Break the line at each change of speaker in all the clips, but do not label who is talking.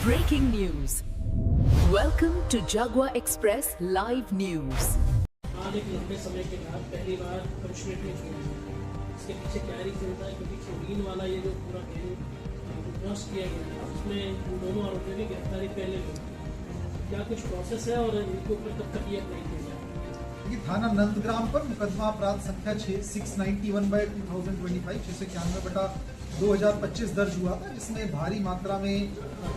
Breaking news. Welcome to Jagwa Express Live News.
आज एक लंबे समय के बाद पहली बार पंचमेट में खेल इसके पीछे क्या रीजन था, क्योंकि प्रोटीन वाला ये जो पूरा गेम क्रॉस किया गया था उसमें इन दोनों आरोपियों की गिरफ्तारी पहले हुई। क्या कुछ प्रोसेस है और इनके ऊपर कब तक ये अप्लाई किया जाए?
थाना नंदग्राम पर मुकदमा अपराध संख्या 691/2025 691/2025 दर्ज हुआ था, जिसमें भारी मात्रा में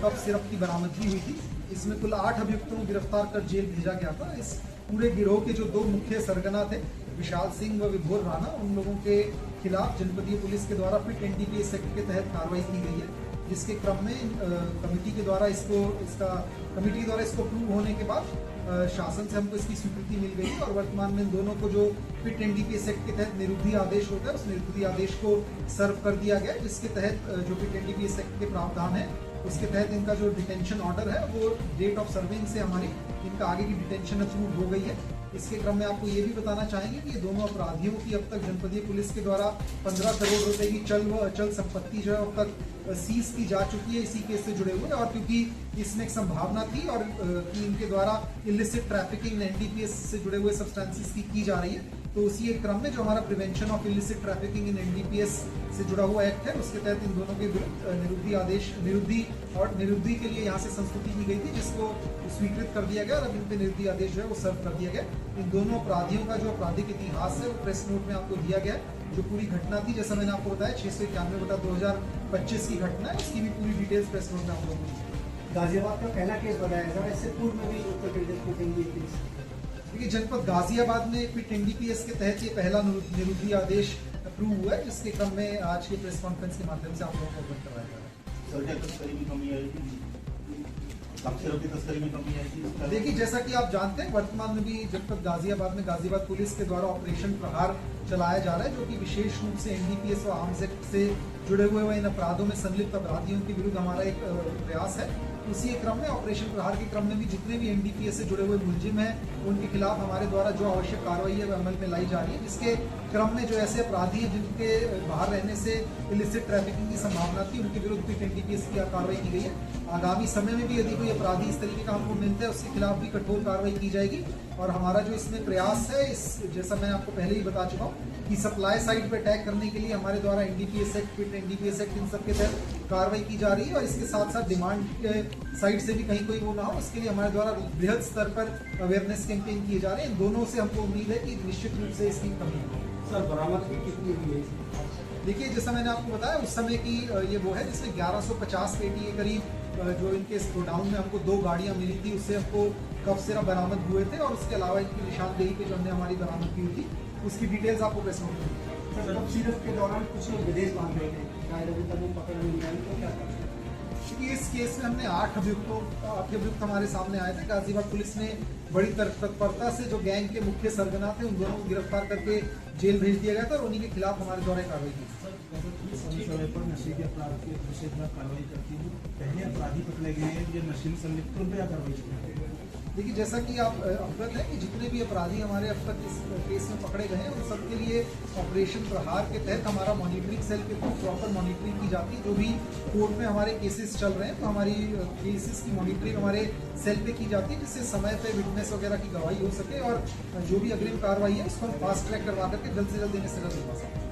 कफ सिरप की बरामदगी हुई थी। इसमें कुल 8 अभियुक्तों को गिरफ्तार कर जेल भेजा गया था। इस पूरे गिरोह के जो 2 मुख्य सरगना थे, विशाल सिंह व विभोर राणा, उन लोगों के खिलाफ जनपदीय पुलिस के द्वारा फिट एनडीपीएस एक्ट के तहत कार्रवाई की गई है, जिसके क्रम में कमेटी के द्वारा इसको अप्रूव होने के बाद शासन से हमको इसकी स्वीकृति मिल गई है और वर्तमान में दोनों को जो फिट एनडीपीएस एक्ट के तहत निरुद्धि आदेश होता है उस निरुद्धि आदेश को सर्व कर दिया गया, जिसके तहत जो फिट एनडीपीएस एक्ट के प्रावधान है उसके तहत इनका जो डिटेंशन ऑर्डर है वो डेट ऑफ सर्विंग से हमारी इनका आगे की डिटेंशन अप्रूव हो गई है। इसके क्रम में आपको ये भी बताना चाहेंगे कि ये दोनों अपराधियों की अब तक जनपदीय पुलिस के द्वारा 15 करोड़ रुपए की चल व अचल संपत्ति जो है अब तक सीज की जा चुकी है इसी केस से जुड़े हुए, और क्योंकि इसमें एक संभावना थी और कि इनके द्वारा इलिसिट ट्रैफिकिंग एनडीपीएस से जुड़े हुए सब्सटेंसेस की जा रही है, तो उसी एक क्रम में जो हमारा prevention of illicit trafficking in NDPS से जुड़ा हुआ एक्ट है उसके तहत इन दोनों के विरुद्ध निरुद्धि के लिए यहाँ से संस्तुति की गई थी, जिसको स्वीकृत कर दिया गया और अब इन पे निरुद्धि आदेश जो है वो सर्व कर दिया गया। इन दोनों अपराधियों का जो आपराधिक इतिहास है वो प्रेस नोट में आपको दिया गया है। जो पूरी घटना थी, जैसा मैंने आपको बताया 691/2025 की घटना है, उसकी भी पूरी डिटेल्स प्रेस नोट में आप लोगों को।
गाजियाबाद का पहला केस बताया जा रहा है, इससे पूर्व में भी उत्तर प्रदेश में कहीं केस।
देखिए, जनपद गाजियाबाद में फिट एनडीपीएस के तहत ये पहला निरुद्धि आदेश अप्रूव हुआ है, जिसके क्रम में आज के प्रेस कॉन्फ्रेंस के माध्यम से आप लोगों को अवगत करवाया जा रहा है। देखिए, जैसा कि आप जानते हैं वर्तमान में भी जनपद गाजियाबाद में गाजियाबाद पुलिस के द्वारा ऑपरेशन प्रहार चलाया जा रहा है, जो कि विशेष रूप से एनडीपीएस और आर्म्स एक्ट से जुड़े हुए इन अपराधों में संलिप्त अपराधियों के विरुद्ध हमारा एक प्रयास है। उसी क्रम में ऑपरेशन प्रहार के क्रम में भी जितने भी एनडीपीएस से जुड़े हुए मुलजिम हैं उनके खिलाफ हमारे द्वारा जो आवश्यक कार्रवाई है वह अमल में लाई जा रही है, जिसके क्रम में जो ऐसे अपराधी हैं जिनके बाहर रहने से इलिसिट ट्रैफिकिंग की संभावना थी उनके विरुद्ध फिट एनडीपीएस की कार्रवाई की गई है। आगामी समय में भी यदि कोई अपराधी इस तरीके का हमको मिलता है उसके खिलाफ भी कठोर कार्रवाई की जाएगी। और हमारा जो इसमें प्रयास है, जैसा मैं आपको पहले ही बता चुका हूँ कि सप्लाई साइड पे अटैक करने के लिए हमारे द्वारा NDPS act, fit NDPS act in सब के तहत कार्रवाई की जा रही है, और इसके साथ साथ डिमांड के साइड से भी कहीं कोई वो ना हो, इसके लिए हमारे द्वारा बृहद स्तर पर अवेयरनेस कैंपेन किए जा रहे हैं। इन दोनों से हमको उम्मीद है कि निश्चित रूप से इसकी कमी होगी।
सर, बरामदगी कितनी हुई है?
देखिए, जैसा मैंने आपको बताया उस समय की ये वो है जिसमें 1150 पेटी के करीब जो इनके गोडाउन में हमको 2 गाड़ियां मिली थी, उससे हमको कफ सिरप बरामद हुए थे, और उसके अलावा इनकी निशानदेही पे जो हमने हमारी बरामद की हुई थी उसकी डिटेल्स आपको प्रेस नोट में।
सर, कफ सिरप के दौरान कुछ लोग विदेश भाग रहे थे, शायद अभी तक वो पकड़ नहीं गए, तो क्या कर सकते?
इस केस में हमने 8 अभियुक्त हमारे सामने आए थे। गाजियाबाद पुलिस ने बड़ी तत्परता से जो गैंग के मुख्य सरगना थे उन दोनों को गिरफ्तार करके जेल भेज दिया गया था और उन्हीं के खिलाफ हमारे द्वारा कार्रवाई की।
समय पर नशे के अपराध के विषय में कार्रवाई करती है, पहले अपराधी पकड़े गए हैं जो नशे में संलिप्त उन पर कार्रवाई की है।
देखिए, जैसा कि आप अवगत हैं कि जितने भी अपराधी हमारे अब तक इस केस में पकड़े गए हैं उन सबके लिए ऑपरेशन प्रहार के तहत हमारा मॉनिटरिंग सेल के थ्रू प्रॉपर मॉनिटरिंग की जाती है। जो भी कोर्ट में हमारे केसेस चल रहे हैं तो हमारी केसेस की मॉनिटरिंग हमारे सेल पे की जाती है, जिससे समय पे विटनेस वगैरह की गवाही हो सके और जो भी अग्रिम कार्रवाई है उसको हम फास्ट ट्रैक करवा करके जल्द से जल्द इन्हें सजा दिलवा सकते हैं।